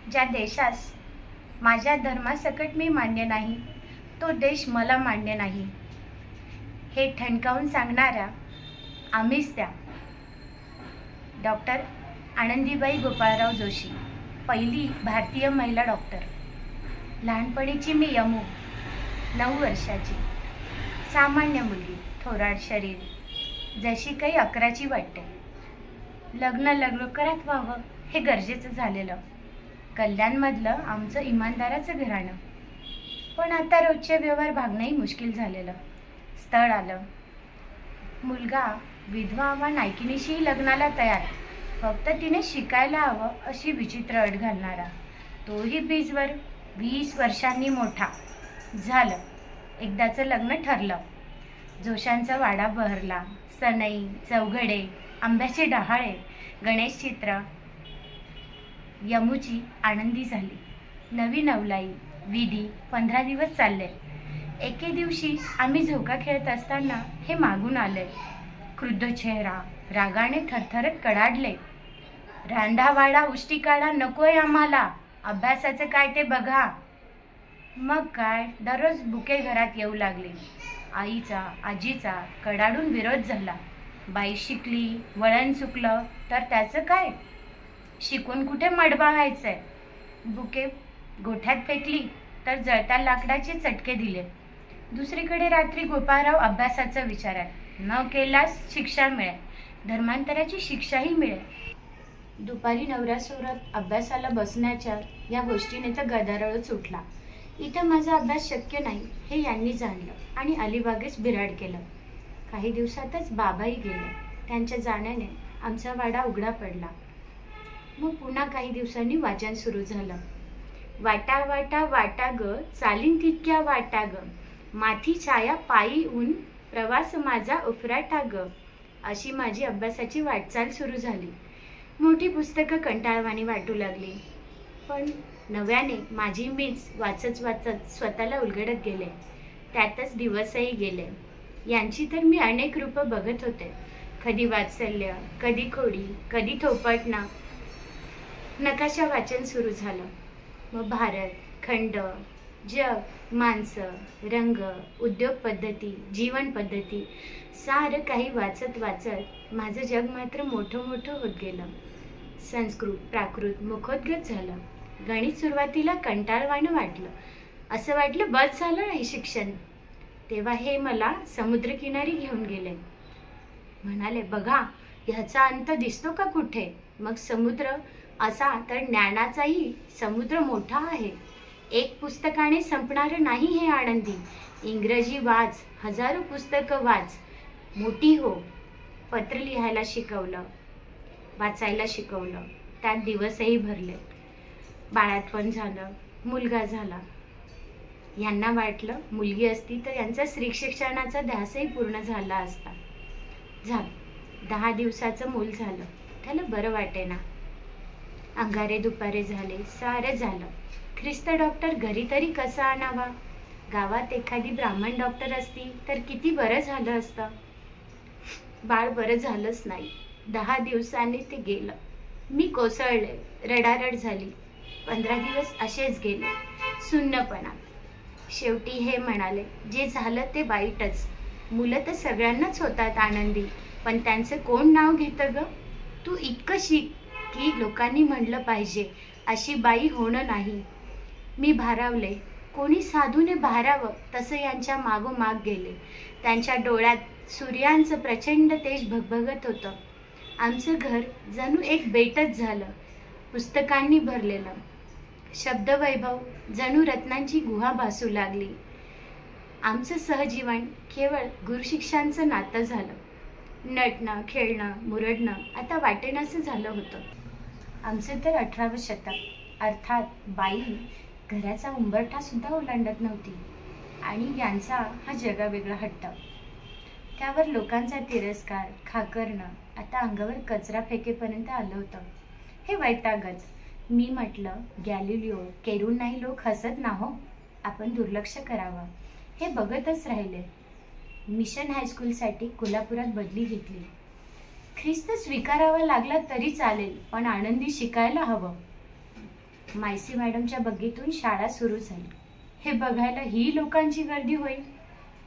ज्या देशास माझ्या धर्मासकट मी मान्य नाही, तो देश मला मान्य नाही, हे ठणकावून सांगणाऱ्या आम्हीच त्या. डॉक्टर आनंदीबाई गोपाळराव जोशी, पहिली भारतीय महिला डॉक्टर. लहानपणीची मी यमू, 9 वर्षाची, सामान्य मुलगी, थोराड शरीर, जशी काही 11ची वाटते. लग्न लवकरात व्हावं हे गरजेचं झालेलं. कल्याणमधलं आमचं इमानदाराचं घराणं. पण आता रोजचे व्यवहार भागणंही मुश्किल झालेलं. स्थळ आलं. मुलगा विधवा वा नायकिनीशीही लग्नाला तयार, फक्त तिने शिकायला हवं अशी विचित्र अट घालणारा. तोही बीजवर 20 वर्षांनी मोठा. झालं, एकदाचं लग्न ठरलं. जोशांचा वाडा बहरला. सनई, चौघडे, आंब्याचे डहाळे, गणेश चित्र. यमूची आनंदी झाली. नवी नवलाई, विधी 15 दिवस चालले. एके दिवशी आम्ही झोका खेळत असताना हे मागून आले. क्रुद्ध चेहरा, रागाने थरथरत कडाडले. रांधावाडा उष्टी काढा, नकोय आम्हाला, अभ्यासाचं काय ते बघा. मग काय, दररोज बुके घरात येऊ लागले. आईचा, आजीचा कडाडून विरोध झाला. बाई शिकली, वळण चुकलं तर त्याचं काय, शिकून कुठे मडबा व्हायचंय. बुके गोठ्यात फेकली तर जळत्या लाकडाचे चटके दिले. दुसरीकडे रात्री गोपाळराव अभ्यासाचं विचारात. न केल्यास शिक्षा मिळेल, धर्मांतराची शिक्षाही मिळेल. दुपारी नवऱ्यासोबत अभ्यासाला बसण्याच्या या गोष्टीने तर गदारोळच उठला. इथं माझा अभ्यास शक्य नाही हे यांनी जाणलं आणि अलिबागेच बिराड केलं. काही दिवसातच बाबाही गेले. त्यांच्या जाण्याने आमचा वाडा उघडा पडला. मग पुन्हा काही दिवसांनी वाचन सुरू झालं. वाटा वाटा वाटा ग, चालीन तितक्या वाटा ग, माथी छाया पायी ऊन, प्रवास माझा उफराटा ग. अशी माझी अभ्यासाची वाटचाल सुरू झाली. मोठी पुस्तकं कंटाळवाणी वाटू लागली. पण नव्याने माझी मीच वाचत वाचत स्वतःला उलगडत गेले. त्यातच दिवसही गेले. यांची तर मी अनेक रूपं बघत होते. कधी वात्सल्य, कधी खोडी, कधी थोपटणं. नकाशा वाचन सुरू झालं. मग भारत, खंड, जग, माणसं, रंग, उद्योग पद्धती, जीवन पद्धती, सारं काही वाचत वाचत माझं जग मात्र मोठं मोठं होत गेलं. संस्कृत, प्राकृत मुखोद्गत झालं. गणित सुरुवातीला कंटाळवाणं वाटलं. असं वाटलं बस झालं नाही शिक्षण. तेव्हा हे मला समुद्रकिनारी घेऊन गेले. म्हणाले, बघा ह्याचा अंत दिसतो का कुठे. मग समुद्र असा तर ज्ञानाचाही समुद्र मोठा आहे. एक पुस्तकाने संपणारं नाही हे आनंदी. इंग्रजी वाच, हजारो पुस्तकं वाच, मोठी हो. पत्र लिहायला शिकवलं, वाचायला शिकवलं. त्यात दिवसही भरले. बाळातपण झालं, मुलगा झाला. यांना वाटलं मुलगी असती तर यांचा स्त्री शिक्षणाचा ध्यासही पूर्ण झाला असता. झालं, 10 दिवसाचं मूल झालं. त्याला बरं वाटेना. अंगारे दुपारे झाले, सारं झालं. ख्रिस्त डॉक्टर घरी तरी कसा आणावा. गावात एखादी ब्राह्मण डॉक्टर असती तर किती बरं झालं असतं. बाळ बरं झालंच नाही. 10 दिवसांनी ते गेलं. मी कोसळले, रडारड झाली. 15 दिवस असेच गेले सुन्नपणात. शेवटी हे म्हणाले, जे झालं ते वाईटच. मुलं तर सगळ्यांनाच होतात आनंदी, पण त्यांचं कोण नाव घेतं ग. तू इतकं शिक की लोकांनी म्हणलं पाहिजे अशी बाई होणं नाही. मी भारावले. कोणी साधूने भारावं तसं यांच्या मागोमाग गेले. त्यांच्या डोळ्यात सूर्यांचं प्रचंड तेज भगभगत होतं. आमचं घर जणू एक बेटच झालं, पुस्तकांनी भरलेलं. शब्दवैभव जणू रत्नांची गुहा भासू लागली. आमचं सहजीवन केवळ गुरुशिष्यांचं नातं झालं. नटणं, खेळणं, मुरडणं आता वाटेनासं झालं होतं. आमचं तर 18वं शतक, अर्थात बाई घराचा उंबरठा सुद्धा ओलांडत नव्हती. आणि यांचा हा जगावेगळा हट्ट. त्यावर लोकांचा तिरस्कार, खाकरणं आता अंगावर कचरा फेकेपर्यंत आलं होतं. हे वैतागच. मी म्हटलं, गॅलिलिओ, केरूननाही लोक हसत ना हो, आपण दुर्लक्ष करावं. हे बघतच राहिले. मिशन हायस्कूलसाठी कोल्हापुरात बदली घेतली. ख्रिस्त स्वीकारावा लागला तरी चालेल, पण आनंदी शिकायला हवं. मायसी मॅडमच्या बग्गीतून शाळा सुरू झाली. हे बघायला ही लोकांची गर्दी होईल.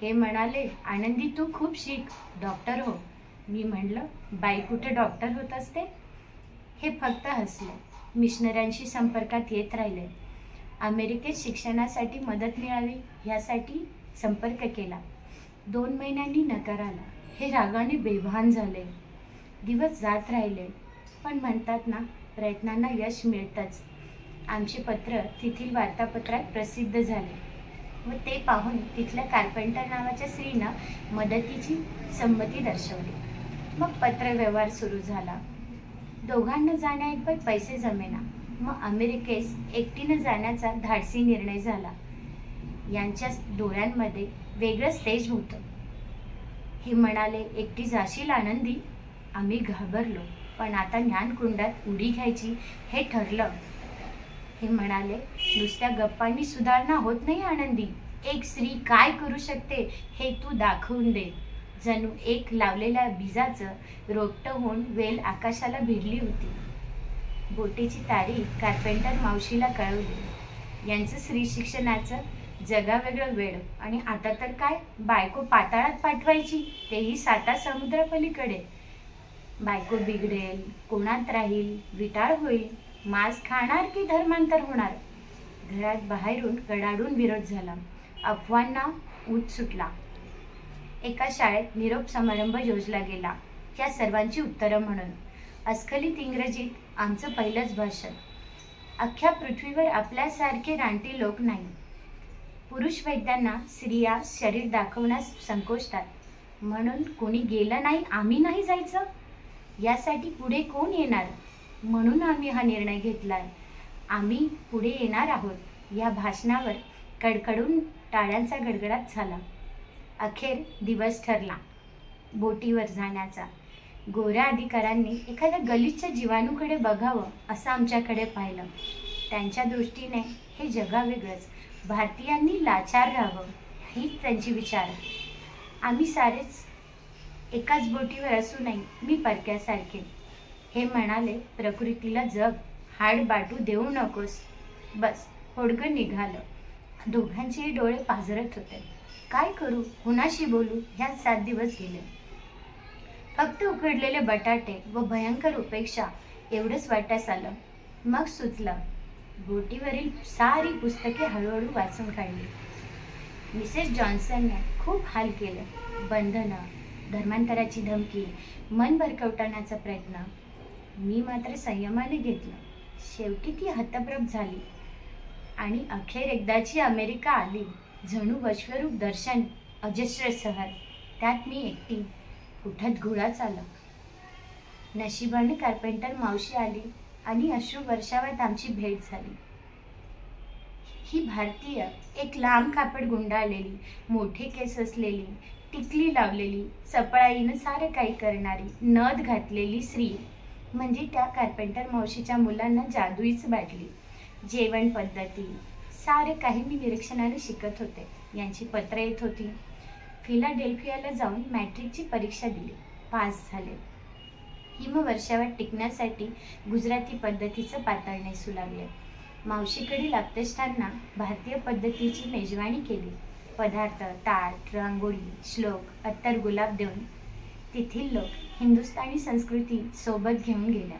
हे म्हणाले, आनंदी तू खूप शिक, डॉक्टर हो. मी म्हणलं, बाई कुठे डॉक्टर होत असते. हे फक्त हसले. मिशनऱ्यांशी संपर्कात येत राहिले. अमेरिकेत शिक्षणासाठी मदत मिळावी यासाठी संपर्क केला. 2 महिन्यांनी नकार आला. हे रागाने बेभान झाले. दिवस जात राहिले. पण म्हणतात ना, प्रयत्नांना यश मिळतंच. आमचे पत्र तेथील वार्तापत्रात प्रसिद्ध झाले व ते पाहून तिथल्या कार्पेंटर नावाच्या स्त्रीनं मदतीची संमती दर्शवली. मग पत्रव्यवहार सुरू झाला. दोघांना जाण्याइतपत पैसे जमेना. मग अमेरिकेस एकटीनं जाण्याचा धाडसी निर्णय झाला. यांच्या डोळ्यांमध्ये वेगळंच तेज होतं. हे म्हणाले, एकटी जाशील आनंदी. आम्ही घाबरलो, पण आता ज्ञानकुंडात उडी घ्यायची हे ठरलं. हे म्हणाले, नुसत्या गप्पांनी सुधारणा होत नाही आनंदी. एक स्त्री काय करू शकते हे तू दाखवून दे. जणू एक लावलेल्या बीजाचं रोपटं होऊन वेल आकाशाला भिडली होती. बोटीची तारीख कार्पेंटर मावशीला कळवली. यांचं स्त्री शिक्षणाचं जगावेगळं वेळ. आणि आता तर काय, बायको पाताळात पाठवायची, तेही 7 समुद्रापलीकडे. बायको बिघडेल, कोणात राहील, विटाळ होईल, मांस खाणार की धर्मांतर होणार. घरात बाहेरून कडाडून विरोध झाला. अफवांना ऊत सुटला. एका शाळेत निरोप समारंभ योजला गेला. या सर्वांची उत्तरं म्हणून. अस्खलित इंग्रजीत आमचं पहिलंच भाषण. अख्ख्या पृथ्वीवर आपल्यासारखे रानटी लोक नाही. पुरुष वैद्यांना स्त्रिया शरीर दाखवण्यास संकोचतात. म्हणून कोणी गेलं नाही, आम्ही नाही जायचं. यासाठी पुढे कोण येणार, म्हणून आम्ही हा निर्णय घेतलाय. आम्ही पुढे येणार आहोत. या भाषणावर कडकडून टाळ्यांचा गडगडाट झाला. अखेर दिवस ठरला बोटीवर जाण्याचा. गोऱ्या अधिकाऱ्यांनी एखाद्या गलिच्छ जीवाणूकडे बघावं असं आमच्याकडे पाहिलं. त्यांच्या दृष्टीने हे जगावेगळंच. भारतीयांनी लाचार राहावं हीच त्यांची विचार. आम्ही सारेच एकाच बोटीवर असू नये, मी परक्यासारखे. हे म्हणाले, प्रकृतीला जग, हाड बाटू देऊ नकोस. बस, होडगं निघालं. दोघांचेही डोळे पाझरत होते. काय करू, कुणाशी बोलू, ह्यात 7 दिवस गेले. फक्त उकडलेले बटाटे व भयंकर उपेक्षा एवढंच वाटण्यास आलं. मग सुचलं. बोटीवरील सारी पुस्तके हळूहळू वाचून काढली. मिसेस जॉन्सनने खूप हाल केले. बंधनं, धर्मांतराची धमकी, मन भरकवटाण्याचा प्रयत्न. मी मात्र संयमाने घेतलं. शेवटी ती हतप्रभ झाली आणि अखेर एकदाची अमेरिका आली. जणू विश्वरूप दर्शन, अजस्र शहर, त्यात मी एकटी. उठत घोडाच आला. नशिबाने कार्पेंटर मावशी आली आणि अश्रू वर्षावात आमची भेट झाली. ही भारतीय, एक लांब कापड गुंडाळलेली, मोठे केस असलेली, टिकली लावलेली, चपळाईनं सारे काही करणारी, नथ घातलेली स्त्री म्हणजे त्या कार्पेंटर मावशीच्या मुलांना जादूईच वाटली. जेवण पद्धती सारे काही मी निरीक्षणाने शिकत होते. यांची पत्र येत होती. फिलाडेल्फियाला जाऊन मॅट्रिकची परीक्षा दिली, पास झाले. हिमवर्षावर टिकण्यासाठी गुजराती पद्धतीचं पातळ नेसू लागले. मावशीकडील आप्तेष्टांना भारतीय पद्धतीची मेजवानी केली. पदार्थ, ताट, रांगोळी, श्लोक, अत्तर, गुलाब देऊन तेथील लोक हिंदुस्थानी संस्कृती सोबत घेऊन गेल्या.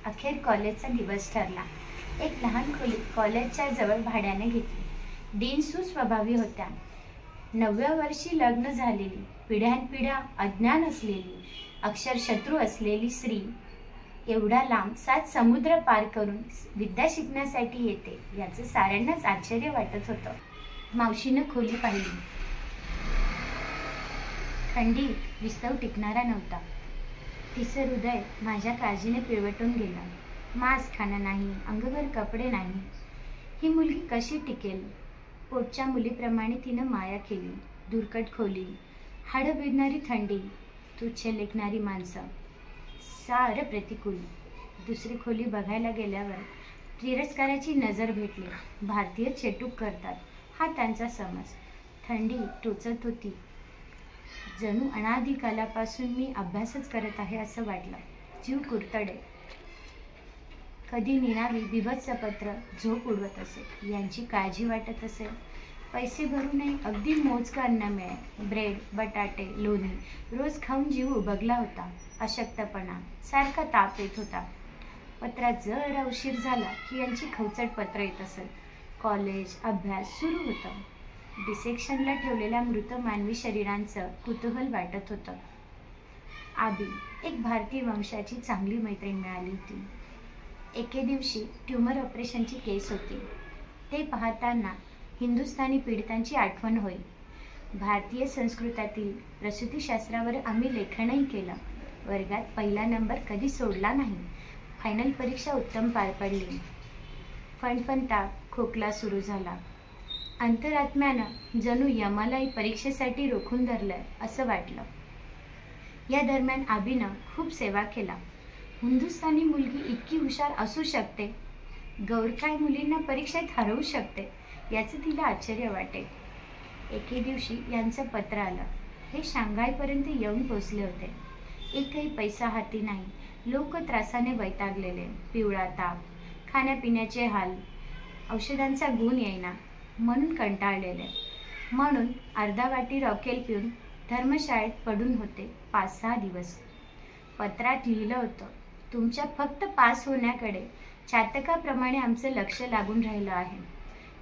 अखेर कॉलेजचा दिवस ठरला. एक लहान खोली कॉलेजच्या जवळ भाड्याने घेतली. डीन सुस्वभावी होत्या. 9व्या वर्षी लग्न झालेली, पिढ्यानपिढ्या अज्ञान असलेली, अक्षर शत्रू असलेली स्त्री एवढा लांब 7 समुद्र पार करून विद्या शिकण्यासाठी येते याचं साऱ्यांनाच आश्चर्य वाटत होतं. मावशीनं खोली पाहिली. थंडीत विस्तव टिकणारा नव्हता. तिचं हृदय माझ्या काळजीने पिळवटून गेलं. मांस खाणं नाही, अंगभर कपडे नाही. ही मुलगी कशी टिकेल? पोटच्या मुलीप्रमाणे तिनं माया केली. दुर्कट खोली, हाडं भिडणारी थंडी, तुच्छ लेखणारी माणसं, सारं प्रतिकूल. दुसरी खोली बघायला गेल्यावर तिरस्काराची नजर भेटली. भारतीय चेटूक करतात हा त्यांचा समज. थंडी टोचत होती. जणू अनादी कालापासून मी अभ्यासच करत आहे असं वाटलं. जीव कुरतडे. कधी निनावी बिभत्स पत्र झोप उडवत असे. यांची काळजी वाटत असेल. पैसे भरूनही अगदी मोजकं अन्न मिळे. ब्रेड, बटाटे, लोणी रोज खाऊन जीव उबगला होता. अशक्तपणा, सारखा ताप येत होता. पत्रात जरा उशीर झाला की यांची खवचट पत्र येत असेल. कॉलेज, अभ्यास सुरू होतं. डिसेक्शनला ठेवलेल्या मृत मानवी शरीरांचं कुतूहल वाटत होतं. आबी एक भारतीय वंशाची चांगली मैत्रीण मिळाली होती. एके दिवशी ट्यूमर ऑपरेशनची केस होती. ते पाहताना हिंदुस्थानी पीडितांची आठवण होई. भारतीय संस्कृतातील प्रसूतीशास्त्रावर आम्ही लेखनही केलं. वर्गात पहिला नंबर कधी सोडला नाही. फायनल परीक्षा उत्तम पार पडली. फणफणता खोकला सुरू झाला. अंतरात्म्यानं जणू यमालाही परीक्षेसाठी रोखून धरलंय असं वाटलं. या दरम्यान आबीनं खूप सेवा केला. हिंदुस्थानी मुलगी इतकी हुशार असू शकते, गौरखाय मुलींना परीक्षेत हरवू शकते याचं तिला आश्चर्य वाटे. एके दिवशी यांचं पत्र आलं. हे शांघायपर्यंत येऊन पोचले होते. एकही पैसा हाती नाही. लोक त्रासाने वैतागलेले. पिवळा ताप, खाण्यापिण्याचे हाल, औषधांचा गुण येईना म्हणून कंटाळलेले. म्हणून अर्धा वाटी रॉकेल पिऊन धर्मशाळेत पडून होते 5-6 दिवस. पत्रात लिहिलं होतं, तुमच्या फक्त पास होण्याकडे चातकाप्रमाणे आमचं लक्ष लागून राहिलं आहे.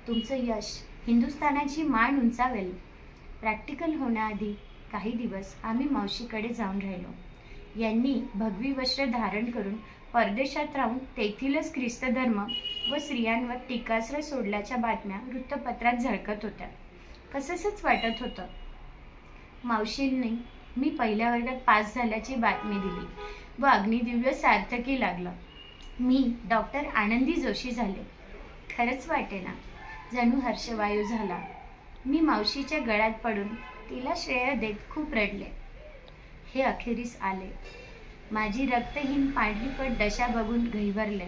तुमचं यश हिंदुस्थानाची मान उंचावेल. प्रॅक्टिकल होण्याआधी काही दिवस आम्ही मावशीकडे जाऊन राहिलो. यांनी भगवी वस्त्र धारण करून परदेशात राहून तेथीलच ख्रिस्त धर्म व स्त्रियांवर टीकास्त्र सोडल्याच्या बातम्या वृत्तपत्रात झळकत होत्या. कसंच वाटत होतं. मावशींनी मी पहिल्या वर्गात पास झाल्याची बातमी दिली व अग्निदिव्य सार्थकी लागलं. मी डॉक्टर आनंदी जोशी झाले. खरंच वाटेना, जणू हर्षवायू झाला. मी मावशीच्या गळ्यात पडून तिला श्रेय देत खूप रडले. हे अखेरीस आले. माझी रक्तहीन पांढरीपट दशा बघून घहिवरले.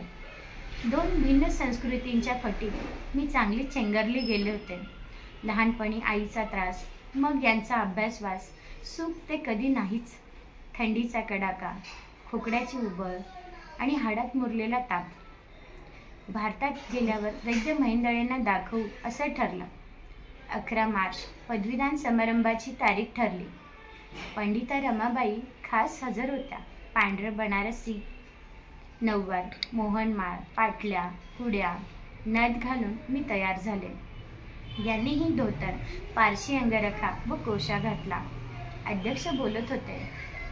2 भिन्न संस्कृतींच्या फटीत मी चांगली चेंगरली गेले होते. लहानपणी आईचा त्रास, मग यांचा अभ्यासवास, सुख ते कधी नाहीच. थंडीचा कडाका, खोकड्याची उबळ आणि हाडात मुरलेला ताप. भारतात गेल्यावर वैद्य महेंदळेंना दाखवू असं ठरलं. 11 मार्च पदवीदान समारंभाची तारीख ठरली. पंडिता रमाबाई खास हजर होत्या. पांढरं बनारसी नऊवार, मोहनमाळ, पाटल्या, हुड्या, नथ घालून मी तयार झाले. यांनीही धोतर, पारशी अंगरखा व कोशा घातला. अध्यक्ष बोलत होते,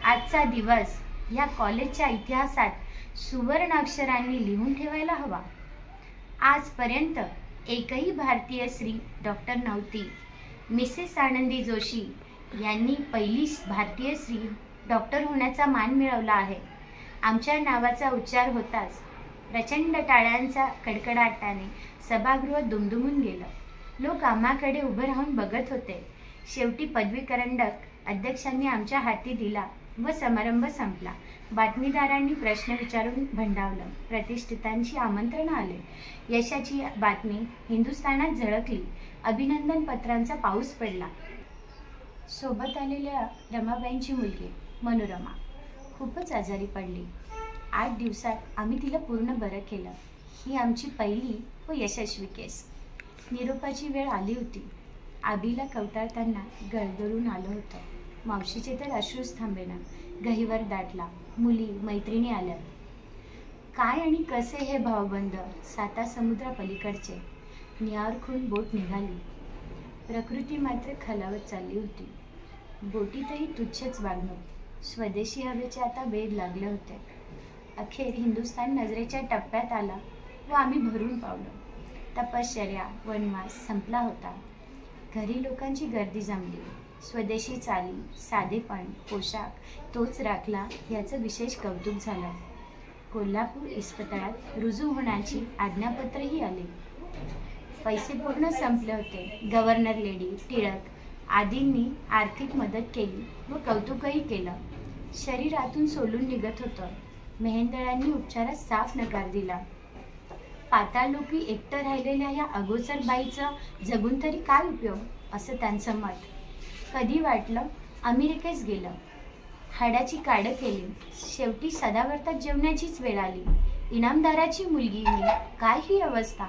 आजचा दिवस या कॉलेजच्या इतिहासात सुवर्ण अक्षरांनी लिहून ठेवायला हवा. आजपर्यंत एकही भारतीय स्त्री डॉक्टर नव्हती. मिसेस आनंदी जोशी यांनी पहिली भारतीय स्त्री डॉक्टर होण्याचा मान मिळवला आहे. आमच्या नावाचा उच्चार होताच प्रचंड टाळ्यांचा कडकडाटाने सभागृह दुमदुमून गेलं. लोक आम्हाकडे उभं राहून बघत होते. शेवटी पदवी करंडक अध्यक्षांनी आमच्या हाती दिला व समारंभ संपला. बातमीदारांनी प्रश्न विचारून भंडावलं. प्रतिष्ठितांची आमंत्रणं आले. यशाची बातमी हिंदुस्थानात झळकली. अभिनंदन पत्रांचा पाऊस पडला. सोबत आलेल्या रमाबाईंची मुलगी मनोरमा खूपच आजारी पडली. 8 दिवसात आम्ही तिला पूर्ण बरं केलं. ही आमची पहिली व यशस्वी केस. निरोपाची वेळ आली होती. आबीला कवटाळताना गळगळून आलं होतं. मावशीचे तर अश्रूच थांबेना. गहिवर दाटला. मुली, मैत्रिणी आल्या. काय आणि कसे हे भावबंध. 7 समुद्रापलीकडचे. न्यूयॉर्कहून बोट निघाली. प्रकृती मात्र खालावत चालली होती. बोटीतही तुच्छच वागणूक. स्वदेशी हवेचे आता वेध लागले होते. अखेर हिंदुस्थान नजरेच्या टप्प्यात आला व आम्ही भरून पावलो. तपश्चर्या, वनवास संपला होता. घरी लोकांची गर्दी जमली. स्वदेशी चाली, साधेपण, पोशाख तोच राखला याचं विशेष कौतुक झालं. कोल्हापूर इस्पितळात रुजू होण्याची आज्ञापत्रही आले. पैसे पूर्ण संपले होते. गव्हर्नर लेडी, टिळक आदींनी आर्थिक मदत केली व कौतुकही केलं. शरीरातून सोलून निघत होतं. मेहेंदळांनी उपचारात साफ नकार दिला. पाताळलोकी एकटं राहिलेल्या या अगोचर बाईचं जगून तरी काय उपयोग असं त्यांचं मत. कधी वाटलं अमेरिकेस गेलं. हाडाची काडं केली. शेवटी सदावर्तात जेवण्याचीच वेळ आली. इनामदाराची मुलगी मी, काय ही अवस्था.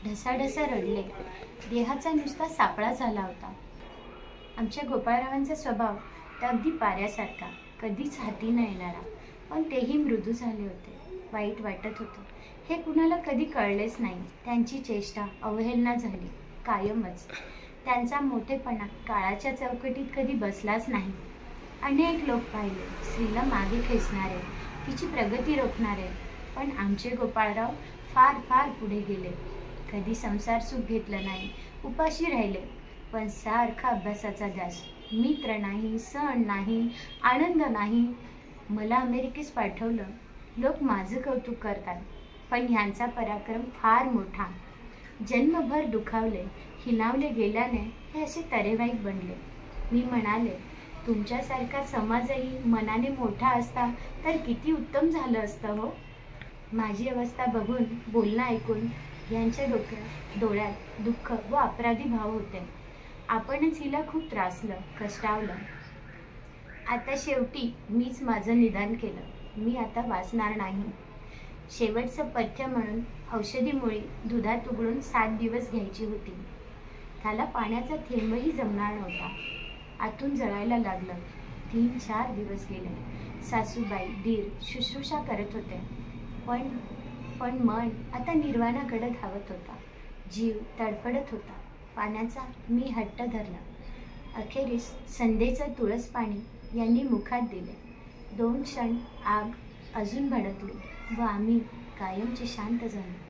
ढसाढसा रडले. देहाचा नुसता सापळा झाला होता. आमच्या गोपाळरावांचा स्वभाव तर अगदी पाऱ्यासारखा, कधीच हाती न येणारा, पण तेही मृदू झाले होते. वाईट वाटत होतं. हे कुणाला कधी कळलेच नाही. त्यांची चेष्टा अवहेलना झाली कायमच. त्यांचा मोठेपणा काळाच्या चौकटीत कधी बसलाच नाही. अनेक लोक पाहिले, स्त्रीला मागे खेचणारे, तिची प्रगती रोखणारे, पण आमचे गोपाळराव फार फार पुढे गेले. कधी संसार सुख घेतलं नाही, उपाशी राहिले, पण सारखा अभ्यासाचा ध्यास. मित्र नाही, सण नाही, आनंद नाही. मला अमेरिकेस पाठवलं. लोक माझं कौतुक करतात, पण ह्यांचा पराक्रम फार मोठा. जन्मभर दुखावले, हिनावले गेल्याने हे असे तरेवाईक बनले. मी म्हणाले, तुमच्यासारखा समाजही मनाने मोठा असता तर किती उत्तम झालं असतं हो. माझी अवस्था बघून, बोलणं ऐकून यांच्या डोळ्यात दुःख व अपराधी भाव होते. आपणच हिला खूप त्रासलं, कष्टावलं. आता शेवटी मीच माझं निदान केलं. मी आता वाचणार नाही. शेवटचं पथ्य म्हणून औषधी मुळी दुधात उघडून 7 दिवस घ्यायची होती. त्याला पाण्याचा थेंबही जमणार नव्हता. आतून जळायला लागलं. 3-4 दिवस गेले. सासूबाई, दीर शुश्रूषा करत होते, पण मन आता निर्वाणाकडे धावत होता. जीव तडफडत होता. पाण्याचा मी हट्ट धरला. अखेरीस संध्येचं तुळस पाणी यांनी मुखात दिले. 2 क्षण आग अजून भडकली व आम्ही कायमचे शांत झालो.